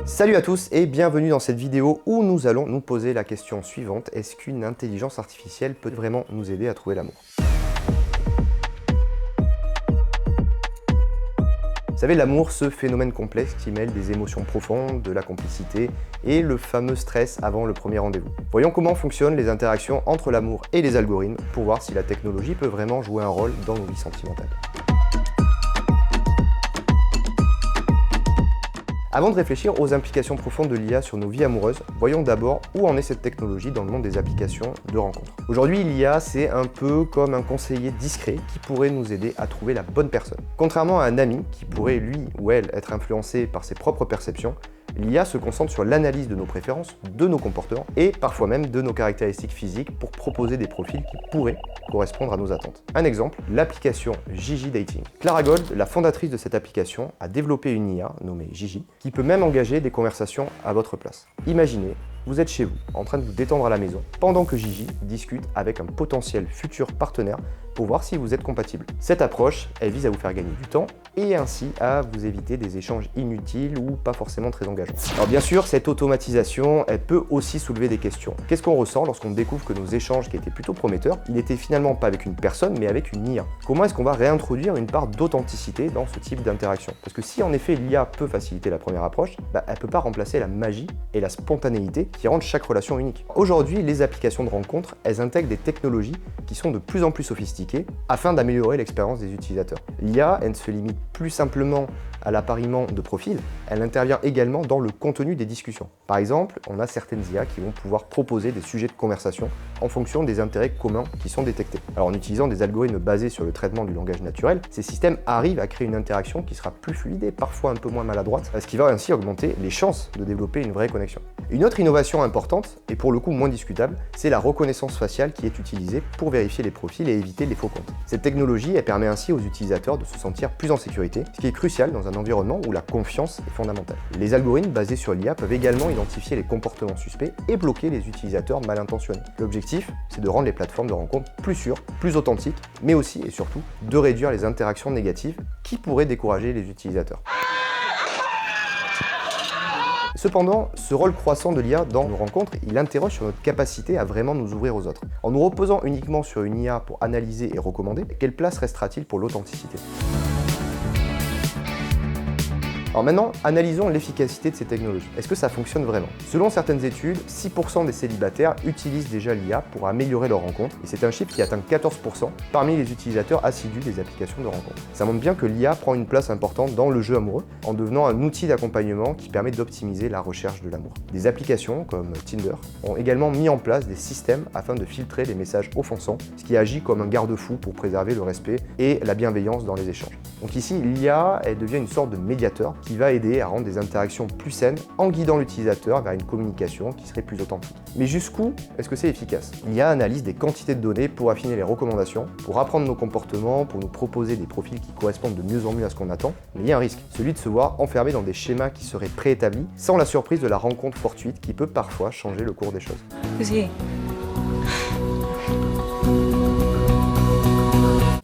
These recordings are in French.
Salut à tous et bienvenue dans cette vidéo où nous allons nous poser la question suivante. Est-ce qu'une intelligence artificielle peut vraiment nous aider à trouver l'amour ? Vous savez, l'amour, ce phénomène complexe qui mêle des émotions profondes, de la complicité et le fameux stress avant le premier rendez-vous. Voyons comment fonctionnent les interactions entre l'amour et les algorithmes pour voir si la technologie peut vraiment jouer un rôle dans nos vies sentimentales. Avant de réfléchir aux implications profondes de l'IA sur nos vies amoureuses, voyons d'abord où en est cette technologie dans le monde des applications de rencontres. Aujourd'hui, l'IA, c'est un peu comme un conseiller discret qui pourrait nous aider à trouver la bonne personne. Contrairement à un ami qui pourrait, lui ou elle, être influencé par ses propres perceptions, l'IA se concentre sur l'analyse de nos préférences, de nos comportements et parfois même de nos caractéristiques physiques pour proposer des profils qui pourraient correspondre à nos attentes. Un exemple, l'application Gigi Dating. Clara Gold, la fondatrice de cette application, a développé une IA nommée Gigi qui peut même engager des conversations à votre place. Imaginez, vous êtes chez vous, en train de vous détendre à la maison, pendant que Gigi discute avec un potentiel futur partenaire pour voir si vous êtes compatible. Cette approche, elle vise à vous faire gagner du temps et ainsi à vous éviter des échanges inutiles ou pas forcément très engageants. Alors bien sûr, cette automatisation, elle peut aussi soulever des questions. Qu'est-ce qu'on ressent lorsqu'on découvre que nos échanges qui étaient plutôt prometteurs, ils n'étaient finalement pas avec une personne mais avec une IA? Comment est-ce qu'on va réintroduire une part d'authenticité dans ce type d'interaction? Parce que si en effet l'IA peut faciliter la première approche, elle ne peut pas remplacer la magie et la spontanéité qui rendent chaque relation unique. Aujourd'hui, les applications de rencontres, elles intègrent des technologies qui sont de plus en plus sophistiquées afin d'améliorer l'expérience des utilisateurs. L'IA, elle ne se limite plus simplement à l'appariement de profils, elle intervient également dans le contenu des discussions. Par exemple, on a certaines IA qui vont pouvoir proposer des sujets de conversation en fonction des intérêts communs qui sont détectés. Alors en utilisant des algorithmes basés sur le traitement du langage naturel, ces systèmes arrivent à créer une interaction qui sera plus fluide et parfois un peu moins maladroite, ce qui va ainsi augmenter les chances de développer une vraie connexion. Une autre innovation importante, et pour le coup moins discutable, c'est la reconnaissance faciale qui est utilisée pour vérifier les profils et éviter les faux comptes. Cette technologie, elle permet ainsi aux utilisateurs de se sentir plus en sécurité, ce qui est crucial dans un environnement où la confiance est fondamentale. Les algorithmes basés sur l'IA peuvent également identifier les comportements suspects et bloquer les utilisateurs mal intentionnés. L'objectif, c'est de rendre les plateformes de rencontres plus sûres, plus authentiques, mais aussi et surtout de réduire les interactions négatives qui pourraient décourager les utilisateurs. Cependant, ce rôle croissant de l'IA dans nos rencontres, il interroge sur notre capacité à vraiment nous ouvrir aux autres. En nous reposant uniquement sur une IA pour analyser et recommander, quelle place restera-t-il pour l'authenticité ? Alors maintenant, analysons l'efficacité de ces technologies. Est-ce que ça fonctionne vraiment? Selon certaines études, 6% des célibataires utilisent déjà l'IA pour améliorer leurs rencontres, et c'est un chiffre qui atteint 14% parmi les utilisateurs assidus des applications de rencontres. Ça montre bien que l'IA prend une place importante dans le jeu amoureux, en devenant un outil d'accompagnement qui permet d'optimiser la recherche de l'amour. Des applications comme Tinder ont également mis en place des systèmes afin de filtrer les messages offensants, ce qui agit comme un garde-fou pour préserver le respect et la bienveillance dans les échanges. Donc ici, l'IA, elle devient une sorte de médiateur qui va aider à rendre des interactions plus saines en guidant l'utilisateur vers une communication qui serait plus authentique. Mais jusqu'où est-ce que c'est efficace? L'IA analyse des quantités de données pour affiner les recommandations, pour apprendre nos comportements, pour nous proposer des profils qui correspondent de mieux en mieux à ce qu'on attend. Mais il y a un risque, celui de se voir enfermé dans des schémas qui seraient préétablis, sans la surprise de la rencontre fortuite qui peut parfois changer le cours des choses.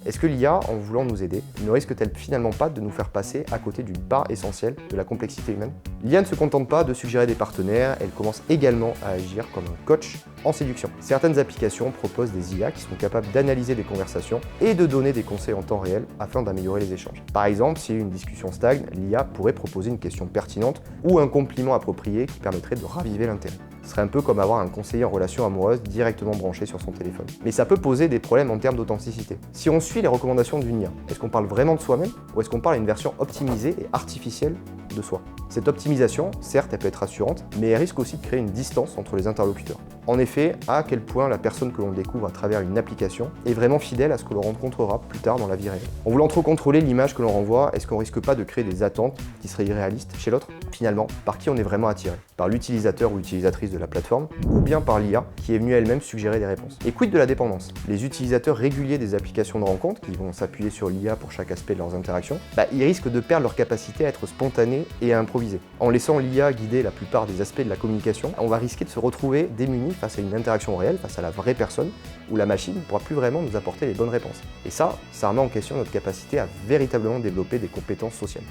Est-ce que l'IA, en voulant nous aider, ne risque-t-elle finalement pas de nous faire passer à côté d'une part essentielle de la complexité humaine? L'IA ne se contente pas de suggérer des partenaires, elle commence également à agir comme un coach en séduction. Certaines applications proposent des IA qui sont capables d'analyser des conversations et de donner des conseils en temps réel afin d'améliorer les échanges. Par exemple, si une discussion stagne, l'IA pourrait proposer une question pertinente ou un compliment approprié qui permettrait de raviver l'intérêt. Ce serait un peu comme avoir un conseiller en relation amoureuse directement branché sur son téléphone. Mais ça peut poser des problèmes en termes d'authenticité. Si on suit les recommandations d'une IA, est-ce qu'on parle vraiment de soi-même ou est-ce qu'on parle à une version optimisée et artificielle de soi? Cette optimisation, certes, elle peut être rassurante, mais elle risque aussi de créer une distance entre les interlocuteurs. En effet, à quel point la personne que l'on découvre à travers une application est vraiment fidèle à ce que l'on rencontrera plus tard dans la vie réelle. En voulant trop contrôler l'image que l'on renvoie, est-ce qu'on risque pas de créer des attentes qui seraient irréalistes chez l'autre? Finalement, par qui on est vraiment attiré? Par l'utilisateur ou l'utilisatrice de la plateforme, ou bien par l'IA qui est venue elle-même suggérer des réponses. Et quid de la dépendance? Les utilisateurs réguliers des applications de rencontre, qui vont s'appuyer sur l'IA pour chaque aspect de leurs interactions, ils risquent de perdre leur capacité à être spontanés et à improviser. En laissant l'IA guider la plupart des aspects de la communication, on va risquer de se retrouver démunis face à une interaction réelle, face à la vraie personne, où la machine ne pourra plus vraiment nous apporter les bonnes réponses. Et ça remet en question notre capacité à véritablement développer des compétences sociales.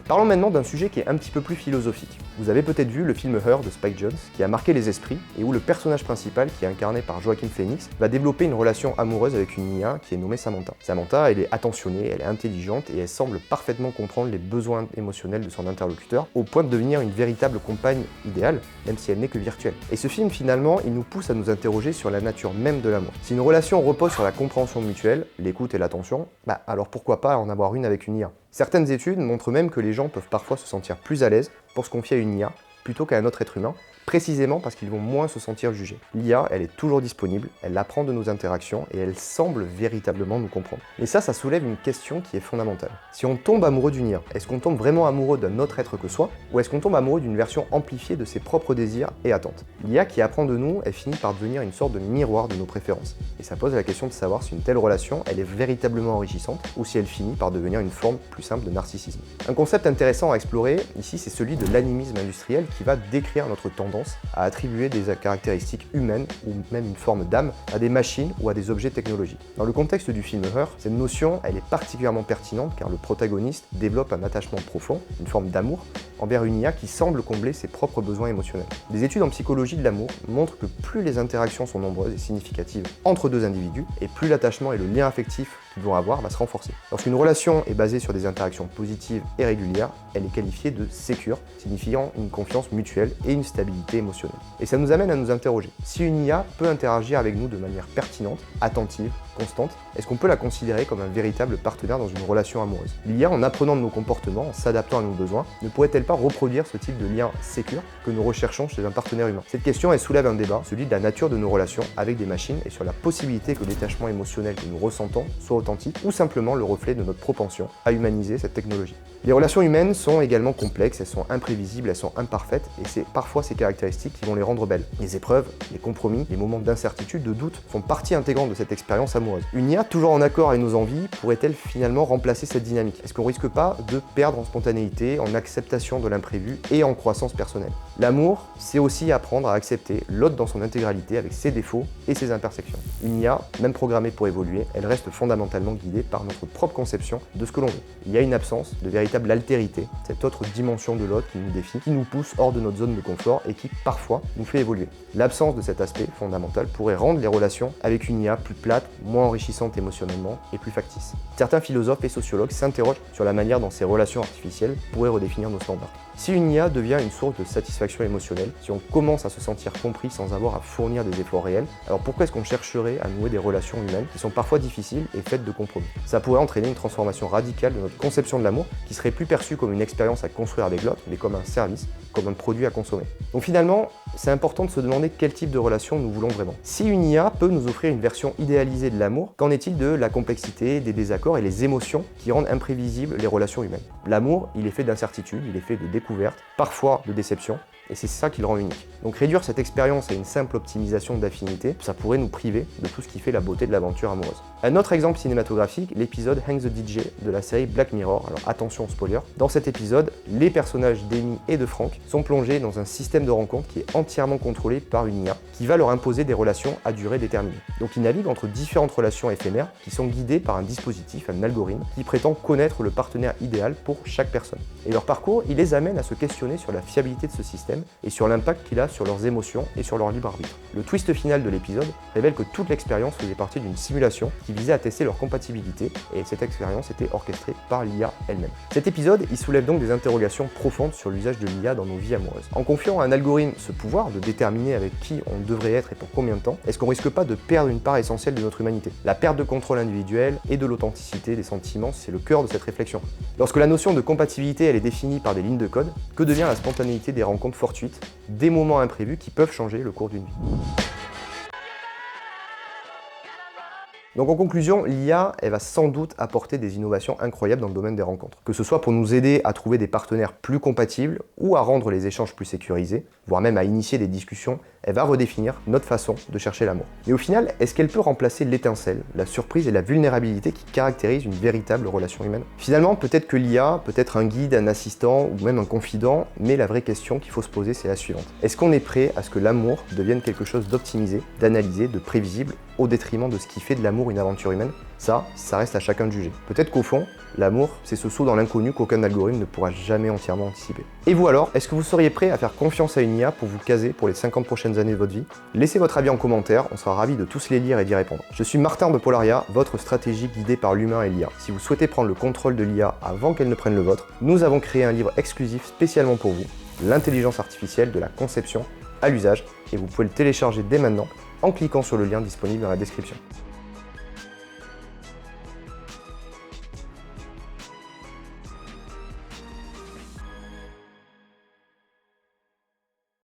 Parlons maintenant d'un sujet qui est un petit peu plus philosophique. Vous avez peut-être vu le film Her de Spike Jonze, qui a marqué les esprits, et où le personnage principal, qui est incarné par Joaquin Phoenix, va développer une relation amoureuse avec une IA qui est nommée Samantha. Samantha, elle est attentionnée, elle est intelligente, et elle semble parfaitement comprendre les besoins émotionnels de son interlocuteur, au point de devenir une véritable compagne idéale, même si elle n'est que virtuelle. Et ce film, finalement, il nous pousse à nous interroger sur la nature même de l'amour. Si une relation repose sur la compréhension mutuelle, l'écoute et l'attention, alors pourquoi pas en avoir une avec une IA? Certaines études montrent même que les gens peuvent parfois se sentir plus à l'aise pour se confier à une IA plutôt qu'à un autre être humain, précisément parce qu'ils vont moins se sentir jugés. L'IA, elle est toujours disponible, elle apprend de nos interactions et elle semble véritablement nous comprendre. Et ça soulève une question qui est fondamentale. Si on tombe amoureux d'une IA, est-ce qu'on tombe vraiment amoureux d'un autre être que soi, ou est-ce qu'on tombe amoureux d'une version amplifiée de ses propres désirs et attentes? L'IA qui apprend de nous, elle finit par devenir une sorte de miroir de nos préférences. Et ça pose la question de savoir si une telle relation, elle est véritablement enrichissante, ou si elle finit par devenir une forme plus simple de narcissisme. Un concept intéressant à explorer ici, c'est celui de l'animisme industriel qui va décrire notre tendance à attribuer des caractéristiques humaines ou même une forme d'âme à des machines ou à des objets technologiques. Dans le contexte du film Her, cette notion elle est particulièrement pertinente car le protagoniste développe un attachement profond, une forme d'amour, envers une IA qui semble combler ses propres besoins émotionnels. Des études en psychologie de l'amour montrent que plus les interactions sont nombreuses et significatives entre deux individus, et plus l'attachement et le lien affectif qu'ils vont avoir va se renforcer. Lorsqu'une relation est basée sur des interactions positives et régulières, elle est qualifiée de sécure, signifiant une confiance mutuelle et une stabilité émotionnelle. Et ça nous amène à nous interroger. Si une IA peut interagir avec nous de manière pertinente, attentive, constante, est-ce qu'on peut la considérer comme un véritable partenaire dans une relation amoureuse? L'IA, en apprenant de nos comportements, en s'adaptant à nos besoins, ne pourrait-elle pas reproduire ce type de lien sécure que nous recherchons chez un partenaire humain? Cette question, elle soulève un débat, celui de la nature de nos relations avec des machines et sur la possibilité que le détachement émotionnel que nous ressentons soit authentique ou simplement le reflet de notre propension à humaniser cette technologie. Les relations humaines sont également complexes, elles sont imprévisibles, elles sont imparfaites et c'est parfois ces caractéristiques qui vont les rendre belles. Les épreuves, les compromis, les moments d'incertitude, de doute font partie intégrante de cette expérience amoureuse. Une IA toujours en accord avec nos envies pourrait-elle finalement remplacer cette dynamique? Est-ce qu'on risque pas de perdre en spontanéité, en acceptation de l'imprévu et en croissance personnelle? L'amour, c'est aussi apprendre à accepter l'autre dans son intégralité avec ses défauts et ses imperfections. Une IA, même programmée pour évoluer, elle reste fondamentalement guidée par notre propre conception de ce que l'on veut. Il y a une absence de véritable altérité, cette autre dimension de l'autre qui nous défie, qui nous pousse hors de notre zone de confort et qui parfois nous fait évoluer. L'absence de cet aspect fondamental pourrait rendre les relations avec une IA plus plates, moins enrichissantes émotionnellement et plus factices. Certains philosophes et sociologues s'interrogent sur la manière dont ces relations artificielles pourraient redéfinir nos standards. Si une IA devient une source de satisfaction émotionnelle, si on commence à se sentir compris sans avoir à fournir des efforts réels, alors pourquoi est-ce qu'on chercherait à nouer des relations humaines qui sont parfois difficiles et faites de compromis? Ça pourrait entraîner une transformation radicale de notre conception de l'amour, qui serait plus perçue comme une expérience à construire avec l'autre, mais comme un service, comme un produit à consommer. Donc finalement, c'est important de se demander quel type de relation nous voulons vraiment. Si une IA peut nous offrir une version idéalisée de l'amour, qu'en est-il de la complexité, des désaccords et les émotions qui rendent imprévisibles les relations humaines? L'amour, il est fait d'incertitude, il est fait de découverte, parfois de déception, et c'est ça qui le rend unique. Donc réduire cette expérience à une simple optimisation d'affinité, ça pourrait nous priver de tout ce qui fait la beauté de l'aventure amoureuse. Un autre exemple cinématographique, l'épisode Hang the DJ de la série Black Mirror. Alors attention spoiler, dans cet épisode, les personnages d'Amy et de Frank sont plongés dans un système de rencontre qui est entièrement contrôlé par une IA, qui va leur imposer des relations à durée déterminée. Donc ils naviguent entre différentes relations éphémères qui sont guidées par un dispositif, un algorithme, qui prétend connaître le partenaire idéal pour chaque personne. Et leur parcours, il les amène à se questionner sur la fiabilité de ce système et sur l'impact qu'il a sur leurs émotions et sur leur libre arbitre. Le twist final de l'épisode révèle que toute l'expérience faisait partie d'une simulation qui visait à tester leur compatibilité, et cette expérience était orchestrée par l'IA elle-même. Cet épisode, il soulève donc des interrogations profondes sur l'usage de l'IA dans nos vies amoureuses. En confiant à un algorithme ce pouvoir de déterminer avec qui on devrait être et pour combien de temps, est-ce qu'on risque pas de perdre une part essentielle de notre humanité? La perte de contrôle individuel et de l'authenticité des sentiments, c'est le cœur de cette réflexion. Lorsque la notion de compatibilité elle est définie par des lignes de code, que devient la spontanéité des rencontres fortuites, des moments imprévus qui peuvent changer le cours d'une vie? Donc en conclusion, l'IA, elle va sans doute apporter des innovations incroyables dans le domaine des rencontres. Que ce soit pour nous aider à trouver des partenaires plus compatibles ou à rendre les échanges plus sécurisés, voire même à initier des discussions, elle va redéfinir notre façon de chercher l'amour. Et au final, est-ce qu'elle peut remplacer l'étincelle, la surprise et la vulnérabilité qui caractérisent une véritable relation humaine? Finalement, peut-être que l'IA peut être un guide, un assistant ou même un confident, mais la vraie question qu'il faut se poser, c'est la suivante. Est-ce qu'on est prêt à ce que l'amour devienne quelque chose d'optimisé, d'analysé, de prévisible, au détriment de ce qui fait de l'amour l'amour, une aventure humaine? Ça reste à chacun de juger. Peut-être qu'au fond, l'amour, c'est ce saut dans l'inconnu qu'aucun algorithme ne pourra jamais entièrement anticiper. Et vous alors, est-ce que vous seriez prêt à faire confiance à une IA pour vous caser pour les 50 prochaines années de votre vie? Laissez votre avis en commentaire, on sera ravis de tous les lire et d'y répondre. Je suis Martin de Polaria, votre stratégie guidée par l'humain et l'IA. Si vous souhaitez prendre le contrôle de l'IA avant qu'elle ne prenne le vôtre, nous avons créé un livre exclusif spécialement pour vous, l'intelligence artificielle de la conception à l'usage, et vous pouvez le télécharger dès maintenant en cliquant sur le lien disponible dans la description.